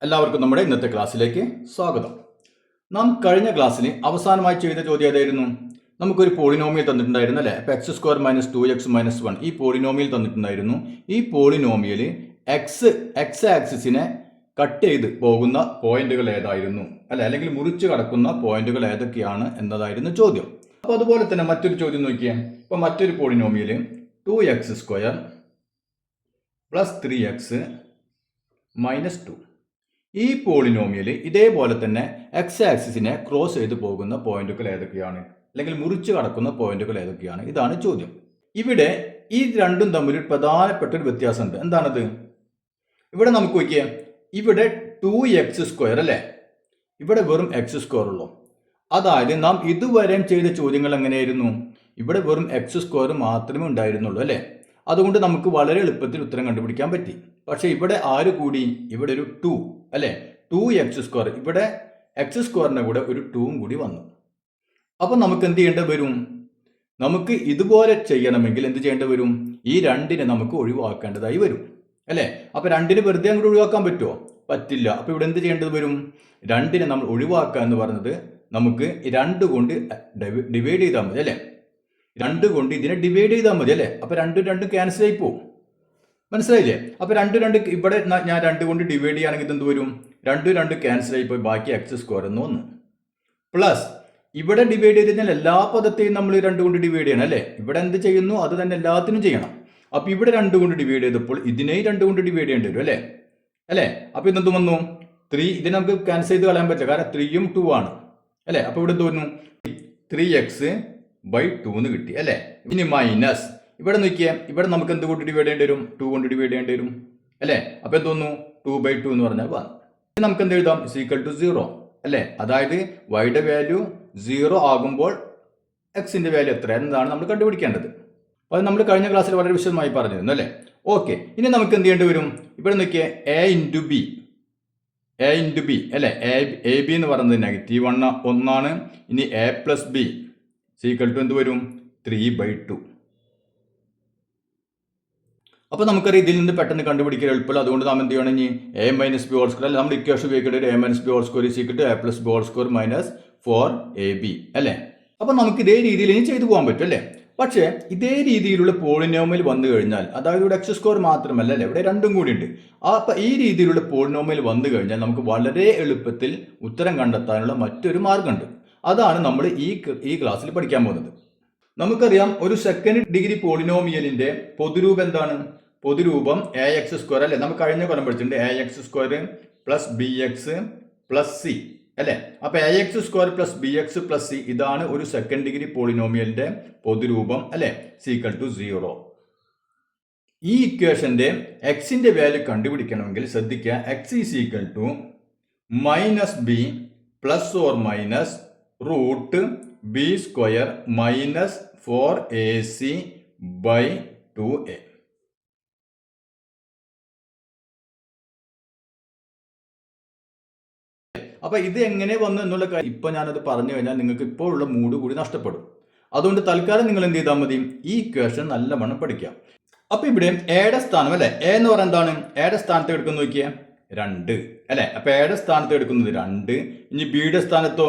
എല്ലാവർക്കും നമ്മുടെ ഇന്നത്തെ ക്ലാസ്സിലേക്ക് സ്വാഗതം. നാം കഴിഞ്ഞ ക്ലാസ്സിന് അവസാനമായി ചെയ്ത ചോദ്യം ഏതായിരുന്നു? നമുക്കൊരു പോളിനോമിയൽ തന്നിട്ടുണ്ടായിരുന്നു അല്ലേ? അപ്പോൾ X square minus 2x minus 1 ഈ പോളിനോമിയൽ തന്നിട്ടുണ്ടായിരുന്നു. ഈ പോളിനോമിയൽ എക്സ് ആക്സിസിനെ കട്ട് ചെയ്ത് പോകുന്ന പോയിന്റുകൾ ഏതായിരുന്നു അല്ലെ, അല്ലെങ്കിൽ മുറിച്ച് കടക്കുന്ന പോയിന്റുകൾ ഏതൊക്കെയാണ് എന്നതായിരുന്നു ചോദ്യം. അപ്പോൾ അതുപോലെ തന്നെ മറ്റൊരു ചോദ്യം നോക്കിയാൽ, ഇപ്പോൾ മറ്റൊരു polynomial 2x square plus 3x minus 2. ഈ പോളിനോമിയൽ ഇതേപോലെ തന്നെ എക്സ് ആക്സിസിനെ ക്രോസ് ചെയ്ത് പോകുന്ന പോയിന്റുകൾ ഏതൊക്കെയാണ്, അല്ലെങ്കിൽ മുറിച്ച് കടക്കുന്ന പോയിന്റുകൾ ഏതൊക്കെയാണ്? ഇതാണ് ചോദ്യം. ഇവിടെ ഈ രണ്ടും തമ്മിൽ ഒരു പ്രധാനപ്പെട്ട ഒരു വ്യത്യാസമുണ്ട്. എന്താണത്? ഇവിടെ നമുക്ക് നോക്കിയാൽ ഇവിടെ 2x സ്ക്വയർ അല്ലേ, ഇവിടെ വെറും എക്സ് സ്ക്വയർ ഉള്ളൂ. അതായത് നാം ഇതുവരെ ചെയ്ത ചോദ്യങ്ങൾ എങ്ങനെയായിരുന്നു? ഇവിടെ വെറും എക്സ് സ്ക്വയർ മാത്രമേ ഉണ്ടായിരുന്നുള്ളൂ അല്ലേ. അതുകൊണ്ട് നമുക്ക് വളരെ എളുപ്പത്തിൽ ഉത്തരം കണ്ടുപിടിക്കാൻ പറ്റി. പക്ഷെ ഇവിടെ ആര് കൂടി? ഇവിടെ ഒരു 2 അല്ലെ, 2x സ്ക്വയർ. ഇവിടെ എക്സ് സ്ക്വയറിന്റെ കൂടെ ഒരു 2 കൂടി വന്നു. അപ്പൊ നമുക്ക് എന്ത് ചെയ്യേണ്ടി വരും? നമുക്ക് ഇതുപോലെ ചെയ്യണമെങ്കിൽ എന്ത് ചെയ്യേണ്ടി വരും? ഈ രണ്ടിനെ നമുക്ക് ഒഴിവാക്കേണ്ടതായി വരും അല്ലെ. അപ്പൊ രണ്ടിനെ വെറുതെ അങ്ങോട്ട് ഒഴിവാക്കാൻ പറ്റുമോ? പറ്റില്ല. അപ്പൊ ഇവിടെ എന്ത് ചെയ്യേണ്ടത് വരും? രണ്ടിനെ നമ്മൾ ഒഴിവാക്കുക എന്ന് പറയുന്നത് നമുക്ക് 2 കൊണ്ട് ഡിവൈഡ് ചെയ്താൽ മതി അല്ലെ. 2 കൊണ്ട് ഇതിനെ ഡിവൈഡ് ചെയ്താൽ മതി അല്ലെ. അപ്പൊ 2 ക്യാൻസൽ ആയി പോകും. മനസ്സിലായില്ലേ? അപ്പൊ 2 ഇവിടെ ഞാൻ 2 കൊണ്ട് ഡിവൈഡ് ചെയ്യുകയാണെങ്കിൽ എന്ത് വരും? 2 ക്യാൻസൽ ആയി പോയി ബാക്കി എക്സ് സ്ക്വയർ എന്ന് വന്നു. പ്ലസ് ഇവിടെ ഡിവൈഡ് ചെയ്ത് കഴിഞ്ഞാൽ എല്ലാ പദത്തെയും നമ്മൾ 2 കൊണ്ട് ഡിവൈഡ് ചെയ്യണം അല്ലെ. ഇവിടെ എന്ത് ചെയ്യുന്നു അത് തന്നെ എല്ലാത്തിനും ചെയ്യണം. അപ്പൊ ഇവിടെ 2 കൊണ്ട് ഡിവൈഡ് ചെയ്തപ്പോൾ ഇതിനെയും 2 കൊണ്ട് ഡിവൈഡ് ചെയ്യേണ്ടി വരും അല്ലെ. അല്ലെ, അപ്പൊ ഇതെന്ത് വന്നു? 3. ഇതിനെ നമുക്ക് ക്യാൻസൽ ചെയ്ത് കളയാൻ പറ്റില്ല, കാരണം 3ഉം 2 ആണ് അല്ലെ. അപ്പൊ ഇവിടെ എന്ത് വന്നു? 3x/2 എന്ന് കിട്ടി അല്ലെ. ഇനി മൈനസ് ഇവിടെ നോക്കിയാൽ ഇവിടെ നമുക്ക് എന്ത് കൊണ്ട് ഡിവൈഡ് ചെയ്യേണ്ടി വരും? 2 കൊണ്ട് ഡിവൈഡ് ചെയ്യേണ്ടി വരും അല്ലെ. അപ്പൊ എന്ത് തോന്നുന്നു? 2/2 എന്ന് പറഞ്ഞാൽ 1. നമുക്ക് എന്ത് എഴുതാം? = 0 അല്ലെ. അതായത് y-യുടെ വാല്യൂ 0 ആകുമ്പോൾ എക്സിന്റെ വാല്യൂ എത്ര എന്നതാണ് നമ്മൾ കണ്ടുപിടിക്കേണ്ടത്. അത് നമ്മൾ കഴിഞ്ഞ ക്ലാസ്സിൽ വളരെ വിശദമായി പറഞ്ഞിരുന്നു അല്ലെ. ഓക്കെ, ഇനി നമുക്ക് എന്ത് ചെയ്യേണ്ടി വരും? ഇവിടെ നോക്കിയാൽ a ഇൻറ്റു ബി അല്ലെ. എ ബി എന്ന് പറയുന്നത് -1 ഒന്നാണ്. ഇനി a+b = എന്ത് വരും? 3/2. അപ്പൊ നമുക്കറിയാം ഇതിൽ നിന്ന് പെട്ടെന്ന് കണ്ടുപിടിക്കാൻ എളുപ്പമില്ല. അതുകൊണ്ട് നാം എന്ത് ചെയ്യണം? ഇനി a-b² അല്ലെ, നമ്മൾ ഇക്വേഷൻ ഉപയോഗിക്കേണ്ടത് a-b² a+b² -4ab അല്ലെ. അപ്പൊ നമുക്ക് ഇതേ രീതിയിൽ ഇനി ചെയ്തു പോകാൻ പറ്റും അല്ലെ. പക്ഷേ ഇതേ രീതിയിലുള്ള പോളിനോമിയൽ വന്നു കഴിഞ്ഞാൽ, അതായത് ഇവിടെ എക്സ് സ്ക്വയർ മാത്രമല്ല അല്ലെ, ഇവിടെ 2 കൂടി ഉണ്ട്. അപ്പൊ ഈ രീതിയിലുള്ള പോളിനോമിയൽ വന്നു കഴിഞ്ഞാൽ നമുക്ക് വളരെ എളുപ്പത്തിൽ ഉത്തരം കണ്ടെത്താനുള്ള മറ്റൊരു മാർഗമുണ്ട്. അതാണ് നമ്മൾ ഈ ക്ലാസ്സിൽ പഠിക്കാൻ പോകുന്നത്. നമുക്കറിയാം ഒരു സെക്കൻഡ് ഡിഗ്രി പോളിനോമിയലിന്റെ പൊതുരൂപം എന്താണ്? പൊതുരൂപം ax² അല്ലെ. നമുക്ക് കഴിഞ്ഞ കൊല്ലം പഠിച്ചിട്ടുണ്ട് ax² plus bx plus c അല്ലെ. അപ്പൊ ax² plus bx plus c ഇതാണ് ഒരു സെക്കൻഡ് ഡിഗ്രി പോളിനോമിയലിന്റെ പൊതുരൂപം അല്ലെ. = 0. ഈ ഇക്വേഷന്റെ എക്സിന്റെ വാല്യൂ കണ്ടുപിടിക്കണമെങ്കിൽ ശ്രദ്ധിക്കുക, x -b ± √b² -4ac/2a. അപ്പൊ ഇത് എങ്ങനെ വന്നു എന്നുള്ള കാര്യം ഇപ്പൊ ഞാനത് പറഞ്ഞു കഴിഞ്ഞാൽ നിങ്ങൾക്ക് ഇപ്പോൾ ഉള്ള മൂഡ് കൂടി നഷ്ടപ്പെടും. അതുകൊണ്ട് തൽക്കാലം നിങ്ങൾ എന്ത് ചെയ്താൽ മതി? ഈ ഇക്വേഷൻ നല്ലവണ്ണം പഠിക്കാം. അപ്പൊ ഇവിടെ എയുടെ സ്ഥാനം അല്ലെ, എ എന്ന് പറയുന്നത് എന്താണ്? എയുടെ സ്ഥാനത്ത് എടുക്കുന്ന നോക്കിയേ 2 അല്ലെ. അപ്പൊ എയുടെ സ്ഥാനത്ത് എടുക്കുന്നത് 2. ഇനി ബിയുടെ സ്ഥാനത്തോ?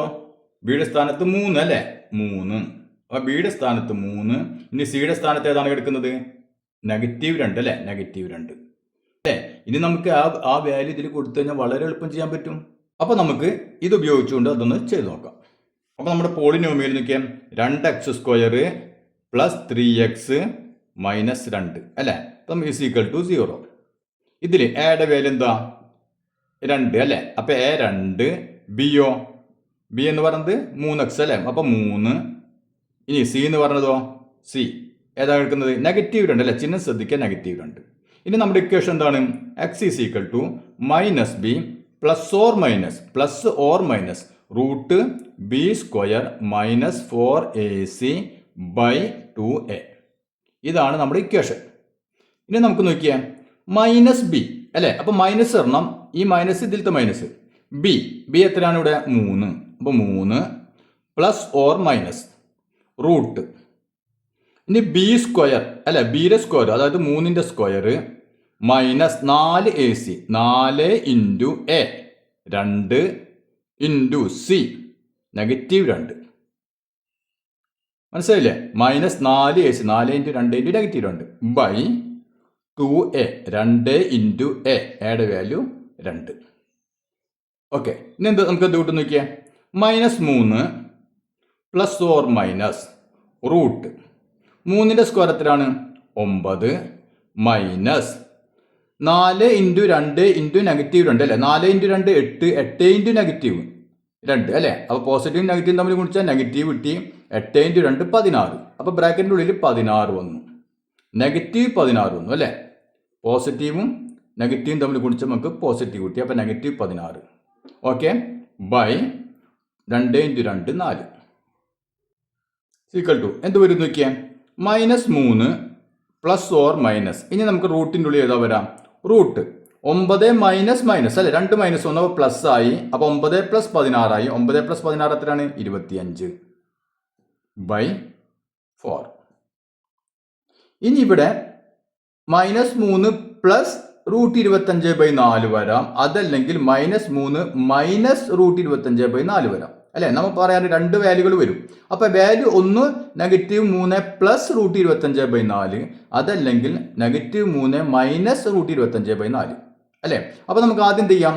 ബിയുടെ സ്ഥാനത്ത് 3 അല്ലെ, 3. അപ്പൊ ബിയുടെ സ്ഥാനത്ത് 3. ഇനി സിയുടെ സ്ഥാനത്ത് ഏതാണ് എടുക്കുന്നത്? -2 അല്ലെ, -2 അല്ലെ. ഇനി നമുക്ക് ആ വാല്യൂ ഇതിൽ കൊടുത്തു കഴിഞ്ഞാൽ വളരെ എളുപ്പം ചെയ്യാൻ പറ്റും. അപ്പൊ നമുക്ക് ഇത് ഉപയോഗിച്ചുകൊണ്ട് അതൊന്ന് ചെയ്ത് നോക്കാം. അപ്പൊ നമ്മുടെ പോളിനോമിയൽ നോക്കിയാൽ 2x² പ്ലസ് 3x മൈനസ് 2 അല്ലെ. അപ്പം = 0. ഇതിൽ എയുടെ വാല്യൂ എന്താ? 2 അല്ലെ. അപ്പൊ a2. ബിയോ? ബി എന്ന് പറയുന്നത് 3x അല്ലെ. അപ്പൊ 3. ഇനി സി എന്ന് പറഞ്ഞതോ? സി ഏതാ എടുക്കുന്നത്? -2 അല്ലെ. ചിഹ്നം ശ്രദ്ധിക്കുക, -2. ഇനി നമ്മുടെ ഇക്വേഷൻ എന്താണ്? x = -b +/- √b² ഇതാണ് നമ്മുടെ ഇക്വേഷൻ. ഇനി നമുക്ക് നോക്കിയാൽ -b അല്ലെ. അപ്പൊ മൈനസ് ഇടണം. ഈ മൈനസ് ഇതിലത്തെ മൈനസ്. ബി എത്രയാണ് ഇവിടെ? 3. അപ്പൊ 3 +/- ഇനി b² അല്ലെ, ബിയുടെ സ്ക്വയർ അതായത് 3ന്റെ square -4ac 4 × a 2 into C -2. മനസ്സിലായില്ലേ? -4ac 4 into 2 into -2 by 2a 2 into A എയുടെ വാല്യൂ 2. ഓക്കെ, ഇനി നമുക്ക് എന്ത് കൂട്ടും നോക്കിയേ. -3 പ്ലസ് ഓർ മൈനസ് റൂട്ട് 3ന്റെ സ്ക്വയർ എത്രയാണ്? 9 മൈനസ് 4 ഇൻറ്റു 2 ഇൻറ്റു -2 അല്ലേ? 4 ഇൻറ്റു 2 8, 8 ഇൻറ്റു -2 അല്ലേ? അപ്പോൾ പോസിറ്റീവും നെഗറ്റീവും തമ്മിൽ ഗുണിച്ചാൽ നെഗറ്റീവ് കിട്ടി. 8 ഇൻറ്റു 2 16. അപ്പോൾ ബ്രാക്കറ്റിൻ്റെ ഉള്ളിൽ 16 വന്നു, -16 വന്നു അല്ലേ? പോസിറ്റീവും നെഗറ്റീവും തമ്മിൽ ഗുണിച്ചാൽ നമുക്ക് പോസിറ്റീവ് കിട്ടി. അപ്പോൾ -16. Okay, by 2 into 2 4 equal to എന്ത് വരും നോക്കിയാൽ -3 പ്ലസ് ഓർ മൈനസ്. ഇനി നമുക്ക് റൂട്ടിൻ്റെ ഉള്ളിൽ ഏതാ വരാം? റൂട്ട് 9 മൈനസ് മൈനസ് അല്ലേ? 2 മൈനസ് 1 പ്ലസ് ആയി. അപ്പോൾ 9 പ്ലസ് 16 ആയി. 9 പ്ലസ് 16 എത്രയാണ്? 25 ബൈ 4. ഇനി ഇവിടെ -3 പ്ലസ് റൂട്ട് 25/4 വരാം. അതല്ലെങ്കിൽ -3 മൈനസ് റൂട്ട് 25/4 വരാം അല്ലേ? നമുക്ക് പറയാൻ 2 വാല്യൂകൾ വരും. അപ്പോൾ വാല്യൂ ഒന്ന് -3 പ്ലസ് റൂട്ട് 25/4, അതല്ലെങ്കിൽ -3 മൈനസ് റൂട്ട് 25/4 അല്ലേ? അപ്പോൾ നമുക്ക് ആദ്യം എന്ത് ചെയ്യാം?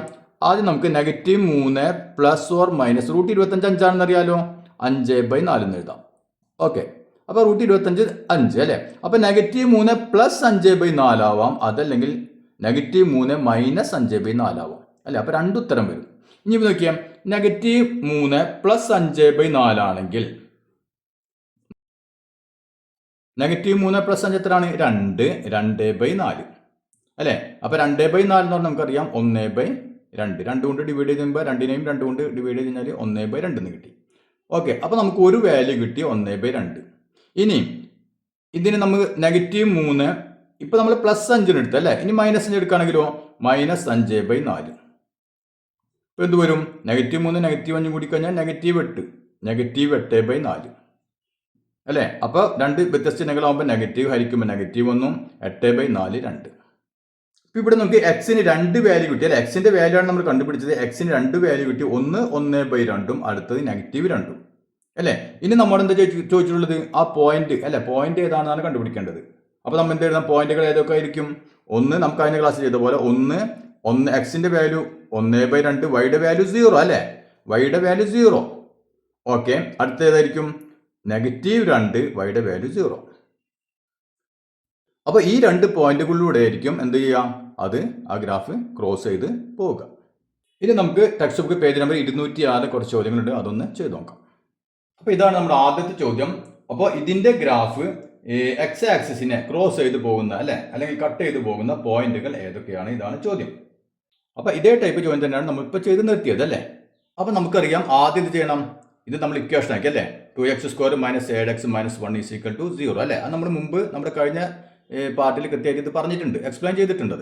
ആദ്യം നമുക്ക് -3 പ്ലസ് ഓർ മൈനസ് റൂട്ട് 25 5ആണെന്ന് അറിയാലോ, 5/4 എന്ന് എഴുതാം. ഓക്കെ, അപ്പോൾ റൂട്ട് 25 5 അല്ലേ? അപ്പോൾ -3 പ്ലസ് 5/4 ആവാം, അതല്ലെങ്കിൽ -3 മൈനസ് 5/4 ആവാം അല്ലേ? അപ്പോൾ 2 ഉത്തരം വരും. ഇനി നോക്കിയാൽ -3 പ്ലസ് 5/4 ആണെങ്കിൽ -3 പ്ലസ് 5 എത്രയാണ്? 2 2/4 അല്ലേ? അപ്പോൾ 2/4 എന്ന് പറഞ്ഞാൽ നമുക്കറിയാം 1/2. 2 കൊണ്ട് ഡിവൈഡ് ചെയ്യുമ്പോൾ 2നെയും 2 കൊണ്ട് ഡിവൈഡ് ചെയ്ത് കഴിഞ്ഞാൽ 1/2 എന്ന് കിട്ടി. ഓക്കെ, അപ്പോൾ നമുക്ക് ഒരു വാല്യൂ കിട്ടി 1/2. ഇനി ഇതിന് നമുക്ക് -3 ഇപ്പോൾ നമ്മൾ +5 എടുത്ത് അല്ലേ? ഇനി -5 എടുക്കുകയാണെങ്കിലോ -5/4. ഇപ്പോൾ എന്ത് വരും? -3 -5 കൂടി കഴിഞ്ഞാൽ -8 -8/4 അല്ലേ? അപ്പോൾ 2 വ്യത്യസ്ത ചിഹ്നങ്ങളാകുമ്പോൾ നെഗറ്റീവ് ഹരിക്കുമ്പോൾ -1 8/4 2. ഇപ്പോൾ ഇവിടെ നമുക്ക് എക്സിന് 2 വാല്യൂ കിട്ടി അല്ലേ? എക്സിന്റെ വാല്യൂ ആണ് നമ്മൾ കണ്ടുപിടിച്ചത്. എക്സിന് 2 വാല്യൂ കിട്ടി. ഒന്ന് 1/2, അടുത്തത് -2 അല്ലേ? ഇനി നമ്മുടെ എന്താ ചോദിച്ചിട്ടുള്ളത്? ആ പോയിന്റ് അല്ലേ? പോയിന്റ് ഏതാണെന്നാണ് കണ്ടുപിടിക്കേണ്ടത്. അപ്പോൾ നമ്മൾ എന്ത് എഴുതാം? പോയിന്റുകൾ ഏതൊക്കെ ആയിരിക്കും? ഒന്ന് നമുക്ക് കഴിഞ്ഞ ക്ലാസ് ചെയ്ത പോലെ ഒന്ന് എക്സിന്റെ വാല്യൂ 1/2, വൈയുടെ വാല്യൂ 0 അല്ലേ? വൈയുടെ വാല്യൂ 0. ഓക്കെ, അടുത്ത ഏതായിരിക്കും? -2, വൈയുടെ വാല്യൂ 0. അപ്പോൾ ഈ 2 പോയിന്റുകളിലൂടെ ആയിരിക്കും എന്ത് ചെയ്യുക? അത് ആ ഗ്രാഫ് ക്രോസ് ചെയ്ത് പോവുക. ഇനി നമുക്ക് ടെക്സ്റ്റ് ബുക്ക് പേജ് നമ്പർ 206 കുറച്ച് ചോദ്യങ്ങളുണ്ട്, അതൊന്ന് ചെയ്ത് നോക്കാം. അപ്പോൾ ഇതാണ് നമ്മുടെ ആദ്യത്തെ ചോദ്യം. അപ്പോൾ ഇതിന്റെ ഗ്രാഫ് എക്സ് ആക്സിസിനെ ക്രോസ് ചെയ്ത് പോകുന്ന അല്ലെ, അല്ലെങ്കിൽ കട്ട് ചെയ്ത് പോകുന്ന പോയിന്റുകൾ ഏതൊക്കെയാണ്? ഇതാണ് ചോദ്യം. അപ്പോൾ ഇതേ ടൈപ്പ് ചോദ്യം തന്നെയാണ് നമ്മൾ ഇപ്പോൾ ചെയ്ത് നിർത്തിയത് അല്ലേ? അപ്പോൾ നമുക്കറിയാം ആദ്യം ഇത് ചെയ്യണം. ഇത് നമ്മൾ ഇക്വേഷൻ ആക്കി അല്ലേ? 2x² - 7x - 1 = 0 അല്ലേ? അത് നമ്മൾ മുമ്പ് നമ്മുടെ കഴിഞ്ഞ പാർട്ടിൽ കൃത്യമായിട്ട് ഇത് പറഞ്ഞിട്ടുണ്ട്, എക്സ്പ്ലെയിൻ ചെയ്തിട്ടുണ്ട്.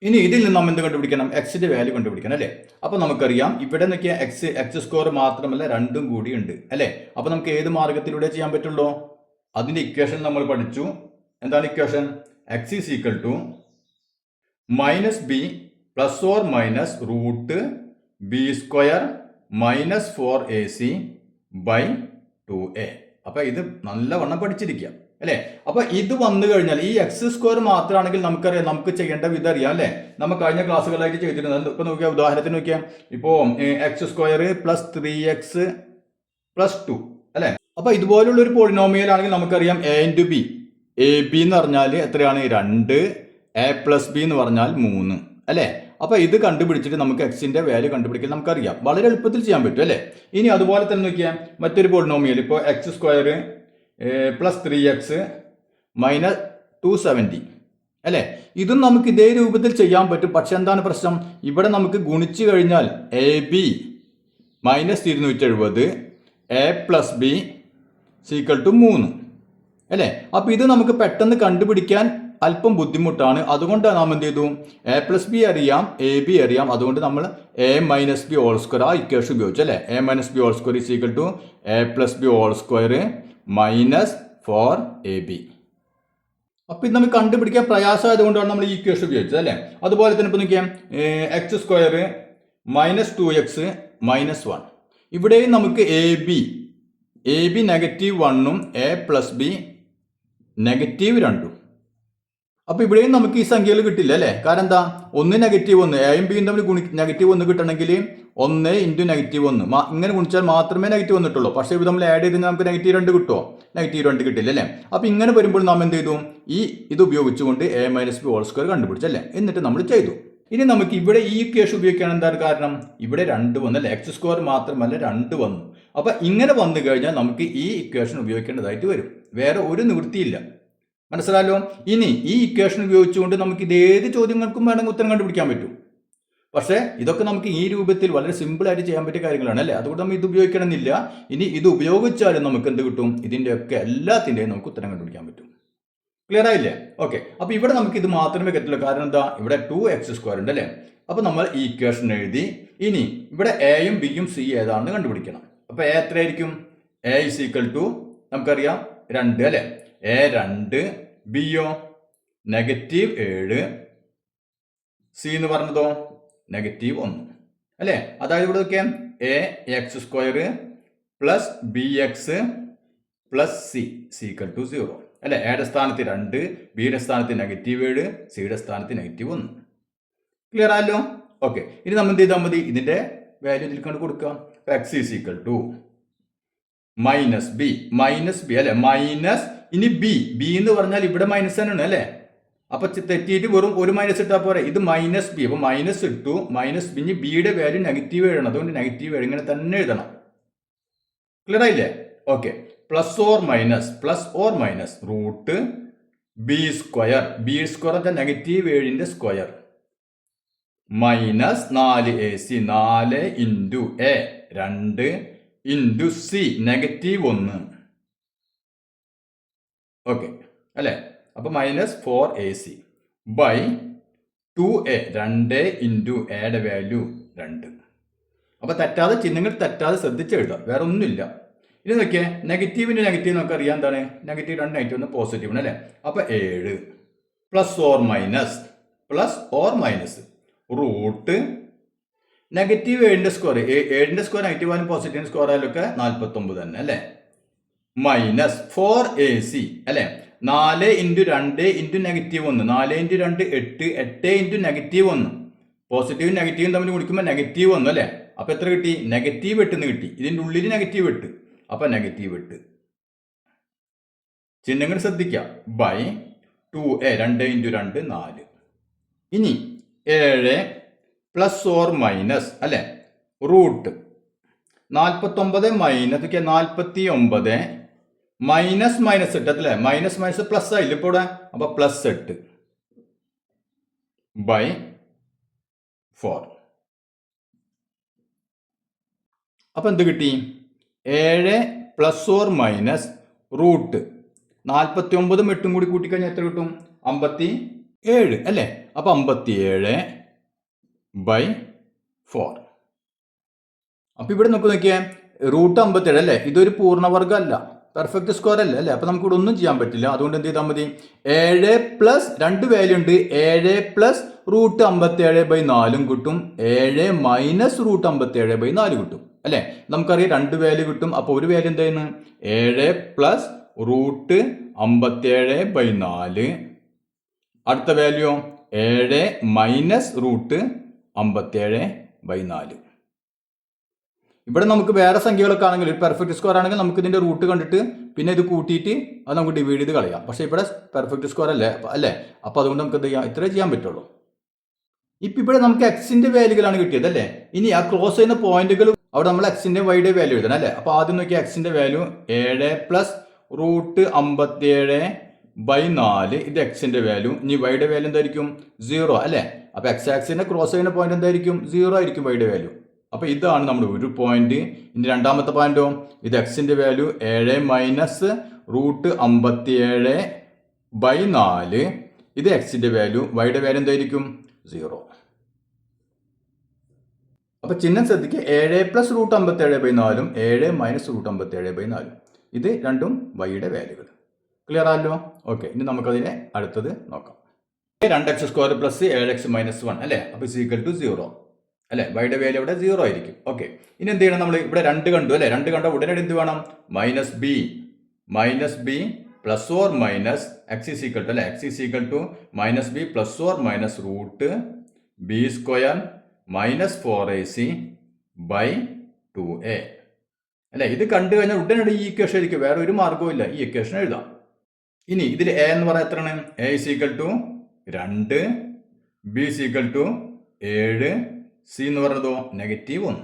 ഇനി ഇതിൽ നിന്ന് നമ്മൾ എന്ത് കണ്ടുപിടിക്കണം? എക്സിന്റെ വാല്യൂ കണ്ടുപിടിക്കണം അല്ലേ? അപ്പോൾ നമുക്കറിയാം ഇവിടെ നോക്കിയാൽ x² മാത്രമല്ല 2ഉം കൂടി ഉണ്ട് അല്ലേ? അപ്പോൾ നമുക്ക് ഏത് മാർഗത്തിലൂടെ ചെയ്യാൻ പറ്റുള്ളൂ? അതിന്റെ ഇക്വേഷൻ നമ്മൾ പഠിച്ചു. എന്താണ് equation? x = -b plus or minus root b² - 4ac / 2a. അപ്പോൾ ഇത് നല്ലവണ്ണം പഠിച്ചിരിക്കുക അല്ലേ? അപ്പോൾ ഇത് വന്നു കഴിഞ്ഞാൽ ഈ x² മാത്രമാണെങ്കിൽ നമുക്കറിയാം, നമുക്ക് ചെയ്യേണ്ട വിധം അറിയാം അല്ലേ? നമ്മൾ കഴിഞ്ഞ ക്ലാസ്സുകളായിട്ട് ചെയ്തിരുന്നത്. ഇപ്പോൾ നോക്കിയാൽ ഉദാഹരണത്തിന് നോക്കിയാൽ ഇപ്പോൾ x² + 3x + 2 അല്ലേ? അപ്പോൾ ഇതുപോലുള്ള ഒരു പോളിനോമിയൽ ആണെങ്കിൽ നമുക്കറിയാം a × b. ab എന്ന് പറഞ്ഞാൽ എത്രയാണ്? 2. a + b എന്ന് പറഞ്ഞാൽ 3 അല്ലേ? അപ്പോൾ ഇത് കണ്ടുപിടിച്ചിട്ട് നമുക്ക് എക്സിന്റെ വാല്യൂ കണ്ടുപിടിക്കാൻ നമുക്കറിയാം. വളരെ എളുപ്പത്തിൽ ചെയ്യാൻ പറ്റും അല്ലേ? ഇനി അതുപോലെ തന്നെ നോക്കിയാൽ മറ്റൊരു പോളിനോമിയൽ ഇപ്പോൾ x² + 3x - 270 അല്ലേ? ഇതും നമുക്ക് ഇതേ രൂപത്തിൽ ചെയ്യാൻ പറ്റും. പക്ഷെ എന്താണ് പ്രശ്നം? ഇവിടെ നമുക്ക് ഗുണിച്ചു കഴിഞ്ഞാൽ ab -270 a + b = 3 അല്ലേ? അപ്പോൾ ഇത് നമുക്ക് പെട്ടെന്ന് കണ്ടുപിടിക്കാൻ അല്പം ബുദ്ധിമുട്ടാണ്. അതുകൊണ്ട് നാം എന്ത് ചെയ്തു? a + b അറിയാം, ab അറിയാം. അതുകൊണ്ട് നമ്മൾ a - b² ആ ഇക്വേഷൻ ഉപയോഗിച്ചു അല്ലേ? a - b² = a + b² - 4ab. അപ്പോൾ ഇത് നമുക്ക് കണ്ടുപിടിക്കാൻ പ്രയാസമായതുകൊണ്ടാണ് നമ്മൾ ഈ ഇക്വേഷൻ ഉപയോഗിച്ചത് അല്ലേ? അതുപോലെ തന്നെ ഇപ്പോൾ നോക്കിയാൽ x² -2x -1. ഇവിടെയും നമുക്ക് എ ബി -1ഉം a+b -2. അപ്പോൾ ഇവിടെയും നമുക്ക് ഈ സംഖ്യകൾ കിട്ടില്ല അല്ലേ? കാരണം എന്താ, 1 -1 എയും ബിയും തമ്മിൽ -1 കിട്ടണമെങ്കിൽ 1 × -1 ഇങ്ങനെ ഗുണിച്ചാൽ മാത്രമേ നെഗറ്റീവ് വന്നിട്ടുള്ളൂ. പക്ഷേ ഇത് നമ്മൾ ആഡ് ചെയ്ത് നമുക്ക് -2 കിട്ടുമോ? -2 കിട്ടില്ല അല്ലേ? അപ്പോൾ ഇങ്ങനെ വരുമ്പോൾ നാം എന്ത് ചെയ്തു? ഇത് ഉപയോഗിച്ചുകൊണ്ട് a-b² കണ്ടുപിടിച്ചല്ലേ? എന്നിട്ട് നമ്മൾ ചെയ്തു. ഇനി നമുക്ക് ഇവിടെ ഈ ഇക്വേഷൻ ഉപയോഗിക്കാൻ എന്താണ് കാരണം? ഇവിടെ 2 വന്നു അല്ലേ? x² മാത്രമല്ല 2 വന്നു. അപ്പോൾ ഇങ്ങനെ വന്നു കഴിഞ്ഞാൽ നമുക്ക് ഈ ഇക്വേഷൻ ഉപയോഗിക്കേണ്ടതായിട്ട് വരും. വേറെ ഒരു നിവൃത്തിയില്ല. മനസ്സിലായല്ലോ? ഇനി ഈ ഇക്വേഷൻ ഉപയോഗിച്ചുകൊണ്ട് നമുക്ക് ഇത് ഏത് ചോദ്യങ്ങൾക്കും വേണമെങ്കിൽ ഉത്തരം കണ്ടുപിടിക്കാൻ പറ്റും. പക്ഷേ ഇതൊക്കെ നമുക്ക് ഈ രൂപത്തിൽ വളരെ സിമ്പിളായിട്ട് ചെയ്യാൻ പറ്റിയ കാര്യങ്ങളാണ് അല്ലേ? അതുകൊണ്ട് നമ്മൾ ഇത് ഉപയോഗിക്കണമെന്നില്ല. ഇനി ഇത് ഉപയോഗിച്ചാലും നമുക്ക് എന്ത് കിട്ടും? ഇതിൻ്റെയൊക്കെ എല്ലാത്തിൻ്റെയും നമുക്ക് ഉത്തരം കണ്ടുപിടിക്കാൻ പറ്റും. ക്ലിയർ ആയില്ലേ? ഓക്കെ. അപ്പോൾ ഇവിടെ നമുക്ക് ഇത് മാത്രമേ പറ്റുള്ളൂ. കാരണം എന്താ, ഇവിടെ 2x² ഉണ്ട് അല്ലേ? അപ്പോൾ നമ്മൾ ഈ ഇക്വേഷൻ എഴുതി. ഇനി ഇവിടെ എയും ബിയും സി ഏതാണെന്ന് കണ്ടുപിടിക്കണം. അപ്പോൾ എ എത്രയായിരിക്കും? എ = നമുക്കറിയാം 2 അല്ലേ? എ 2, ബിയോ -7, സി എന്ന് പറഞ്ഞതോ -1 അല്ലേ? അതായത് ഇവിടെ നോക്കിയാൽ ax² + bx + c = 0 അല്ലേ? എയുടെ സ്ഥാനത്ത് 2, ബിയുടെ സ്ഥാനത്ത് -7, സിയുടെ സ്ഥാനത്ത് -1. ക്ലിയർ ആയല്ലോ? ഓക്കെ. ഇനി നമ്മൾ എന്ത് ചെയ്താൽ മതി? ഇതിന്റെ വാല്യൂ ഇതിൽ കൊണ്ട് കൊടുക്കാം. x = -b അല്ലെ? മൈനസ് ഇനി ബി എന്ന് പറഞ്ഞാൽ ഇവിടെ മൈനസ് തന്നെയാണ് അല്ലേ? അപ്പൊ തെറ്റിയിട്ട് വെറും ഒരു മൈനസ് ഇട്ടാൽ പോരെ. ഇത് -b. അപ്പൊ മൈനസ് ഇട്ടു. -b. ഇനി ബിയുടെ വാല്യൂ -7 ആണ്. അതുകൊണ്ട് -7 ഇങ്ങനെ തന്നെ എഴുതണം. ക്ലിയർ ആയില്ലേ? ഓക്കെ. +or - റൂട്ട് b² ബി² -7ന്റെ square -4ac 4 × a 2 × c -1. Okay അല്ലേ? അപ്പൊ -4ac / 2a 2 × എയുടെ വാല്യൂ 2. അപ്പൊ തെറ്റാതെ ചിഹ്നങ്ങൾ തെറ്റാതെ ശ്രദ്ധിച്ച് എഴുതാം. വേറെ ഒന്നുമില്ല. ഇനി നോക്കിയേ, നെഗറ്റീവിന്റെ നെഗറ്റീവ് നമുക്ക് അറിയാം എന്താണ്? -2 -1 പോസിറ്റീവ് ആണ് അല്ലേ? അപ്പൊ 7 +or - റൂട്ട് -7ന്റെ സ്ക്വയർ 7ന്റെ സ്ക്വയർ -1 പോസിറ്റീവ് സ്ക്വയർ ആയാലൊക്കെ 49 തന്നെ അല്ലേ? -4ac അല്ലെ? 4 × 2 × -1 4 × 2 8 8 × -1 പോസിറ്റീവും നെഗറ്റീവും തമ്മിൽ കുടിക്കുമ്പോൾ -1 അല്ലേ? അപ്പൊ എത്ര കിട്ടി? -8 എന്ന് കിട്ടി. ഇതിന്റെ ഉള്ളിൽ -8 അപ്പൊ -8 ചിഹ്നങ്ങൾ ശ്രദ്ധിക്കുക. / 2a 2 × 2 4. ഇനി 7 +or - അല്ലെ? റൂട്ട് 49 -49 -8 അല്ലേ? -, പ്ലസ് ആയില്ല ഇപ്പോൾ ഇവിടെ? അപ്പൊ +8 / 4. അപ്പൊ എന്ത് കിട്ടി? 7 +or - റൂട്ട് 49 8 കൂടി കൂട്ടിക്കഴിഞ്ഞാൽ എത്ര കിട്ടും? 57 അല്ലേ? അപ്പൊ 57 / 4. അപ്പൊ ഇവിടെ നോക്കിയേ, റൂട്ട് 57 അല്ലേ? ഇതൊരു പൂർണ്ണവർഗം അല്ല, പെർഫെക്റ്റ് സ്ക്വയർ അല്ലേ? അപ്പൊ നമുക്ക് ഇവിടെ ഒന്നും ചെയ്യാൻ പറ്റില്ല. അതുകൊണ്ട് എന്ത് ചെയ്താൽ മതി? 7 + 2 വാല്യൂ ഉണ്ട്. 7 + റൂട്ട് 57/4 കിട്ടും. 7 - റൂട്ട് 57/4 കിട്ടും അല്ലേ? നമുക്കറിയാം 2 വാല്യൂ കിട്ടും. അപ്പൊ ഒരു വാല്യൂ എന്തായിരുന്നു? 7 + റൂട്ട് 57/4. അടുത്ത വാല്യൂ 7 - റൂട്ട് 57/4. ഇവിടെ നമുക്ക് വേറെ സംഖ്യകളൊക്കെ ആണെങ്കിൽ, ഒരു പെർഫെക്റ്റ് സ്ക്വയർ ആണെങ്കിൽ നമുക്ക് ഇതിന്റെ റൂട്ട് കണ്ടിട്ട് പിന്നെ ഇത് കൂട്ടിയിട്ട് അത് നമുക്ക് ഡിവൈഡ് ചെയ്ത് കളയാം. പക്ഷെ ഇവിടെ പെർഫെക്റ്റ് സ്ക്വയർ അല്ലേ? അപ്പൊ അതുകൊണ്ട് നമുക്ക് എന്ത് ചെയ്യാം? ഇത്രേ ചെയ്യാൻ പറ്റുള്ളൂ. ഇപ്പൊ ഇവിടെ നമുക്ക് എക്സിന്റെ വാല്യൂകളാണ് കിട്ടിയത് അല്ലേ? ഇനി ആ ക്രോസ് ചെയ്യുന്ന പോയിന്റുകൾ അവിടെ നമ്മൾ എക്സിന്റെ വൈയുടെ വാല്യൂ എഴുതണം അല്ലേ? അപ്പൊ ആദ്യം നോക്കിയാൽ എക്സിന്റെ വാല്യൂ 7 + റൂട്ട് 57/4. ഇത് എക്സിന്റെ വാല്യൂ. ഇനി വൈയുടെ വാല്യൂ എന്തായിരിക്കും? 0 അല്ലേ? അപ്പൊ എക്സ് ആക്സിന്റെ ക്രോസ് ചെയ്യുന്ന പോയിന്റ് എന്തായിരിക്കും? 0 ആയിരിക്കും വൈയുടെ വാല്യൂ. അപ്പൊ ഇതാണ് നമ്മുടെ ഒരു പോയിന്റ്. ഇനി രണ്ടാമത്തെ പോയിന്റോ, ഇത് എക്സിന്റെ വാല്യൂ 7 - റൂട്ട് 57/4. ഇത് എക്സിന്റെ വാല്യൂ. വൈയുടെ വാല്യൂ എന്തായിരിക്കും? 0. അപ്പൊ ചിഹ്നം ശ്രദ്ധിക്കുക. 7 + റൂട്ട് 57/4 7 - റൂട്ട് 57/4. ഇത് രണ്ടും വൈയുടെ വാല്യൂകൾ. ക്ലിയർ ആണല്ലോ? ഓക്കെ. ഇനി നമുക്കതിനെ അടുത്തത് നോക്കാം. 2x² + 7x - 1 അല്ലേ? അപ്പൊ = 0. അല്ലെ, വൈയുടെ വാല്യൂ ഇവിടെ 0 ആയിരിക്കും. ഓക്കെ, ഇനി എന്ത് ചെയ്യണം? നമ്മൾ ഇവിടെ 2 കണ്ടു അല്ലെ, 2 കണ്ട ഉടനടി എന്ത് വേണം? Minus B plus or minus X is equal to അല്ലെ, X is equal to minus B plus or minus root B square minus 4ac by 2a അല്ലെ. ഇത് കണ്ടു കഴിഞ്ഞാൽ ഉടനടി ഈ ഇക്വേഷൻ ആയിരിക്കും, വേറെ ഒരു മാർഗവും ഇല്ല, ഈ ഇക്വേഷൻ എഴുതാം. ഇനി ഇതിൽ എ എന്ന് പറയാൻ എത്രയാണ്? A is equal to 2, B is equal to 7, C എന്ന് പറഞ്ഞതോ -1.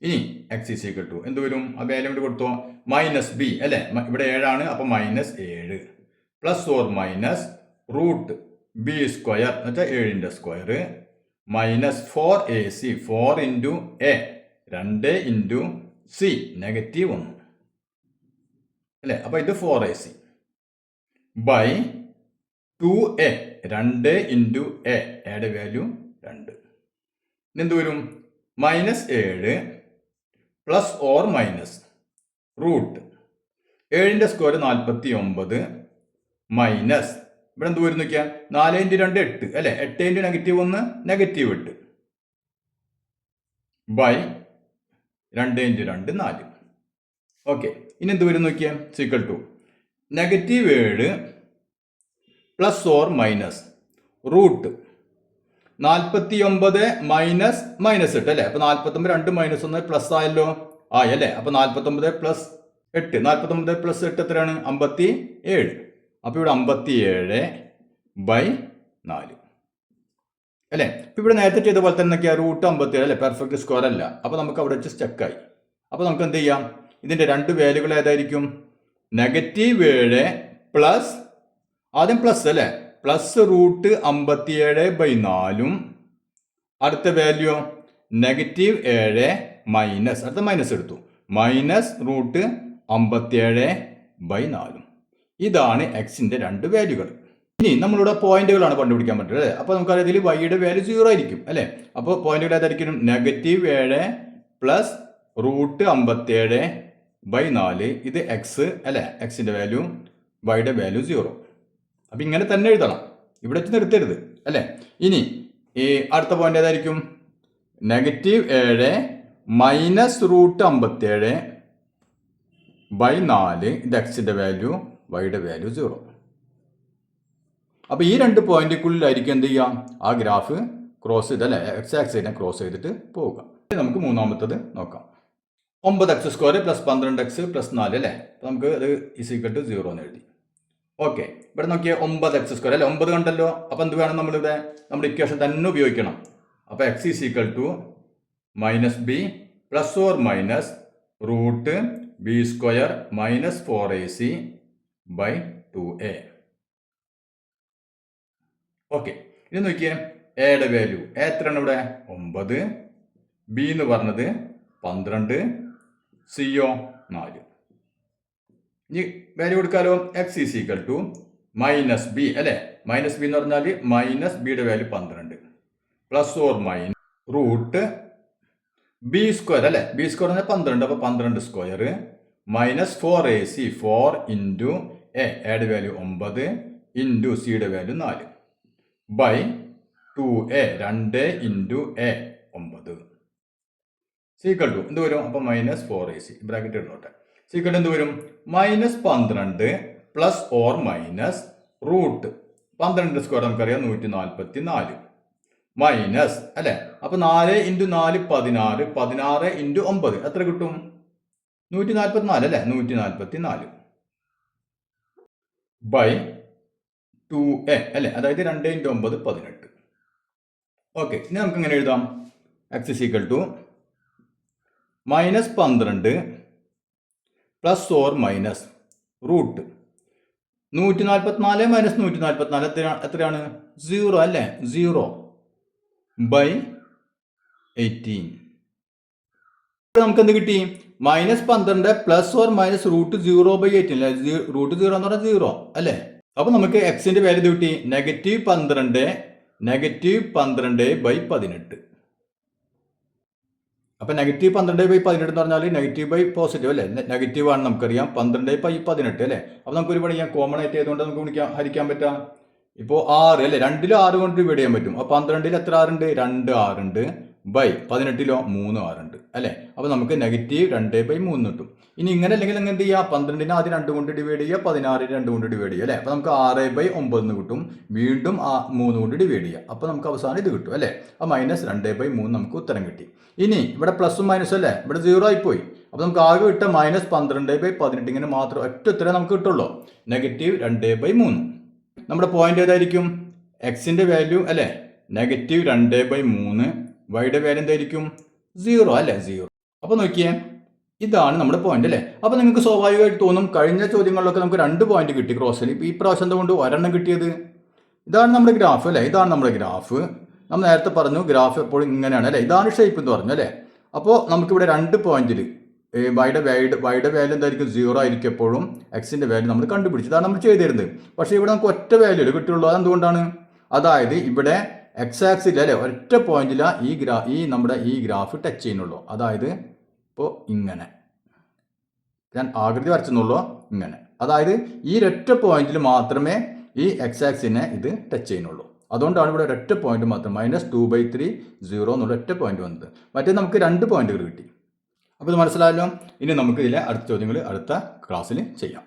ഇനി എക്സ് ഈസ് ഈക്വൽ ടു എന്ത് വരും? ആ വാല്യൂ കൊണ്ട് കൊടുത്തോ മൈനസ് ബി അല്ലെ, ഇവിടെ 7 ആണ്, അപ്പൊ -7 plus or minus root B square എന്ന് വെച്ചാൽ 7ന്റെ square minus 4ac 4 into A 2 into C -1 അല്ലെ, അപ്പൊ ഇത് 4ac ബൈ 2a 2 ഇൻറ്റു എയുടെ വാല്യൂ 2. എന്ത് വരും? -7 പ്ലസ് ഓർ മൈനസ് റൂട്ട് 7ന്റെ സ്ക്വയർ 49 മൈനസ് ഇവിടെ എന്ത് വരും നോക്കിയാൽ 4 ഇൻറ്റു 2 8 അല്ലെ, 8 ഇൻറ്റു -1 -8 ബൈ 2 ഇൻറ്റു 2 4. ഓക്കെ, ഇനി എന്ത് വരും നോക്കിയാൽ is equal to -7 plus or minus root 49 minus -8 അല്ലെ, അപ്പൊ 49 2 -1 പ്ലസ് ആയല്ലോ ആയി അല്ലെ, അപ്പൊ 49 പ്ലസ് 8 49 പ്ലസ് 8 എത്രയാണ്? 57. അപ്പൊ ഇവിടെ 57 ബൈ 4 അല്ലെ. ഇപ്പൊ ഇവിടെ നേരത്തെ ചെയ്ത പോലെ തന്നെ റൂട്ട് 57 അല്ലെ, പെർഫെക്റ്റ് സ്ക്വയർ അല്ല, അപ്പൊ നമുക്ക് അവിടെ വെച്ച് സ്റ്റക്കായി. അപ്പൊ നമുക്ക് എന്ത് ചെയ്യാം? ഇതിന്റെ 2 വാല്യൂകൾ ഏതായിരിക്കും? -7 പ്ലസ് ആദ്യം പ്ലസ് അല്ലെ, പ്ലസ് റൂട്ട് 57 ബൈ 4 അടുത്ത വാല്യൂ -7 മൈനസ് അടുത്ത മൈനസ് എടുത്തു മൈനസ് റൂട്ട് 57 ബൈ 4. ഇതാണ് എക്സിന്റെ 2 വാല്യൂകൾ. ഇനി നമ്മളിവിടെ പോയിന്റുകളാണ് കണ്ടുപിടിക്കാൻ പറ്റുന്നത് അല്ലേ. അപ്പോൾ നമുക്കറിയാം ഇതിൽ വൈയുടെ വാല്യൂ 0 ആയിരിക്കും അല്ലേ. അപ്പോൾ പോയിന്റുകൾ ഏതായിരിക്കും? -7 പ്ലസ് റൂട്ട് 57 ബൈ 4 ഇത് എക്സ് അല്ലേ, എക്സിന്റെ വാല്യൂ, വൈയുടെ വാല്യൂ 0. അപ്പം ഇങ്ങനെ തന്നെ എഴുതണം, ഇവിടെ വെച്ച് നിർത്തരുത് അല്ലേ. ഇനി ഈ അടുത്ത പോയിന്റ് ഏതായിരിക്കും? -7 മൈനസ് റൂട്ട് 57 ബൈ 4 ഇത് എക്സിന്റെ വാല്യൂ, വൈയുടെ വാല്യൂ 0. അപ്പോൾ ഈ 2 പോയിന്റുകളിലായിരിക്കും എന്ത് ചെയ്യാം? ആ ഗ്രാഫ് ക്രോസ് ചെയ്ത് അല്ലേ, എക്സ് ആക്സിസിനെ ക്രോസ് ചെയ്തിട്ട് പോവുക. നമുക്ക് മൂന്നാമത്തത് നോക്കാം. 9x² പ്ലസ് 12x പ്ലസ് 4 അല്ലേ. അപ്പോൾ നമുക്ക് അത് = 0 എന്ന് എഴുതി. ഓക്കെ, ഇവിടെ നോക്കിയാൽ 9x² അല്ലേ, 9 കണ്ടല്ലോ. അപ്പോൾ എന്ത് വേണം? നമ്മളിവിടെ നമ്മുടെ ഇക്വേഷൻ തന്നെ ഉപയോഗിക്കണം. അപ്പോൾ x = -b plus or minus root b² minus 4ac by 2a. Okay, ഇനി നോക്കിയേ എയുടെ വാല്യൂ എത്രയാണ്? ഇവിടെ 9, ബി എന്ന് പറഞ്ഞത് 12, സിയോ 4. ഇനി വാല്യൂ കൊടുക്കാലോ. x = -b അല്ലെ, -b എന്ന് പറഞ്ഞാൽ മൈനസ് ബിയുടെ value 12 plus or minus root b² അല്ലെ, b² പറഞ്ഞാൽ 12, അപ്പോൾ 12² മൈനസ് 4ac 4 ഇൻറ്റു എയുടെ വാല്യൂ 9 ഇൻറ്റു സിയുടെ value 4 by 2a 2 into 9 is equal to എന്ത് വരും? അപ്പോൾ -4ac ബ്രാക്കറ്റ് ഇടുന്നോട്ടെ. സീക്വൽ എന്ത് വരും? -12 പ്ലസ് ഓർ മൈനസ് റൂട്ട് 12² നമുക്കറിയാം 144 മൈനസ് അല്ലെ, അപ്പൊ 4 ഇൻറ്റു 4 16, 16 ഇൻറ്റു 9 എത്ര കിട്ടും? 144 അല്ലെ, 144 ബൈ 2a അല്ലെ, അതായത് 2 ഇൻറ്റു 9 18. ഓക്കെ, ഇനി നമുക്ക് ഇങ്ങനെ എഴുതാം. x = -12 plus or minus root 144 minus 144 എത്രയാണ്? 0 അല്ലേ, 0 ബൈ 18. നമുക്ക് എന്ത് കിട്ടി? -12 plus or minus root 0 by 18 അല്ലേ, റൂട്ട് 0 എന്ന് പറഞ്ഞാൽ 0 അല്ലേ. അപ്പൊ നമുക്ക് എക്സിന്റെ വാല്യൂ കിട്ടി -12 ബൈ 18. അപ്പൊ -12 ബൈ 18 എന്ന് പറഞ്ഞാൽ നെഗറ്റീവ് ബൈ പോസിറ്റീവ് അല്ലേ, നെഗറ്റീവ് ആണ് നമുക്കറിയാം. 12 ബൈ 18 അല്ലേ. അപ്പൊ നമുക്ക് ഒരു പണി ചെയ്യാം, കോമൺ ആയിട്ട് ആയതുകൊണ്ട് നമുക്ക് ഹരിക്കാൻ പറ്റാം. ഇപ്പോൾ 6 അല്ലേ, 2ൽ 6 കൊണ്ട് ഡിവൈഡ് ചെയ്യാൻ പറ്റും. അപ്പൊ 12ൽ എത്ര 6 ഉണ്ട്? 2 6 ഉണ്ട് ബൈ 18 3 ആറുണ്ട് അല്ലേ. അപ്പോൾ നമുക്ക് -2/3 കിട്ടും. ഇനി ഇങ്ങനെ അല്ലെങ്കിൽ നിങ്ങൾ എന്ത് ചെയ്യുക, 12 ആദ്യം 2 കൊണ്ട് ഡിവൈഡ് ചെയ്യുക, 16 2 കൊണ്ട് ഡിവൈഡ് ചെയ്യുക അല്ലേ. അപ്പോൾ നമുക്ക് 6/9 കിട്ടും. വീണ്ടും 3 കൊണ്ട് ഡിവൈഡ് ചെയ്യുക. അപ്പോൾ നമുക്ക് അവസാനം ഇത് കിട്ടും അല്ലേ. അപ്പോൾ -2/3 നമുക്ക് ഉത്തരം കിട്ടി. ഇനി ഇവിടെ പ്ലസും മൈനസും അല്ലേ, ഇവിടെ 0 ആയിപ്പോയി. അപ്പോൾ നമുക്ക് ആകെ കിട്ടുക -12/18 ഇങ്ങനെ മാത്രം ഒറ്റ ഉത്തരം നമുക്ക് കിട്ടുള്ളൂ, -2/3. നമ്മുടെ പോയിന്റ് ഏതായിരിക്കും? എക്സിൻ്റെ വാല്യൂ അല്ലേ -2/3, വൈയുടെ വാല്യൂ എന്തായിരിക്കും? 0 അല്ലേ, 0. അപ്പോൾ നോക്കിയേ, ഇതാണ് നമ്മുടെ പോയിന്റ് അല്ലേ. അപ്പോൾ നിങ്ങൾക്ക് സ്വാഭാവികമായിട്ട് തോന്നും, കഴിഞ്ഞ ചോദ്യങ്ങളിലൊക്കെ നമുക്ക് 2 പോയിന്റ് കിട്ടി ക്രോസിൽ, ഇപ്പോൾ ഈ പ്രാവശ്യം എന്തുകൊണ്ട് ഒരെണ്ണം കിട്ടിയത്? ഇതാണ് നമ്മുടെ ഗ്രാഫ് അല്ലേ, ഇതാണ് നമ്മുടെ ഗ്രാഫ്. നമ്മൾ നേരത്തെ പറഞ്ഞു ഗ്രാഫ് എപ്പോഴും ഇങ്ങനെയാണ് അല്ലേ, ഇതാണ് ഷേപ്പ് എന്ന് പറഞ്ഞു അല്ലേ. അപ്പോൾ നമുക്കിവിടെ 2 പോയിന്റിൽ വൈയുടെ വാല്യൂ എന്തായിരിക്കും? 0 ആയിരിക്കും എപ്പോഴും. എക്സിൻ്റെ വാല്യൂ നമ്മൾ കണ്ടുപിടിച്ചു, ഇതാണ് നമ്മൾ ചെയ്തിരുന്നത്. പക്ഷേ ഇവിടെ നമുക്ക് ഒറ്റ വാല്യൂ കിട്ടുള്ളൂ. അതെന്തുകൊണ്ടാണ്? അതായത് ഇവിടെ എക്സ് ആക്സിൽ അല്ലേ ഒറ്റ പോയിന്റിലാണ് നമ്മുടെ ഈ ഗ്രാഫ് ടച്ച് ചെയ്യുന്നുള്ളൂ. അതായത് ഇപ്പോൾ ഇങ്ങനെ ഞാൻ ആകൃതി വരച്ചെന്നുള്ളൂ, ഇങ്ങനെ. അതായത് ഈ ഒരൊറ്റ പോയിന്റിൽ മാത്രമേ ഈ എക്സ് ആക്സിനെ ഇത് ടച്ച് ചെയ്യുന്നുള്ളൂ. അതുകൊണ്ടാണ് ഇവിടെ ഒരൊറ്റ പോയിന്റ് മാത്രം -2/3 0 എന്നുള്ള ഒറ്റ പോയിന്റ് വന്നത്. മറ്റേ നമുക്ക് 2 പോയിന്റുകൾ കിട്ടി. അപ്പോൾ ഇത് മനസ്സിലായല്ലോ. ഇനി നമുക്ക് ഇതിലെ അടുത്ത ചോദ്യങ്ങൾ അടുത്ത ക്ലാസ്സിൽ ചെയ്യാം.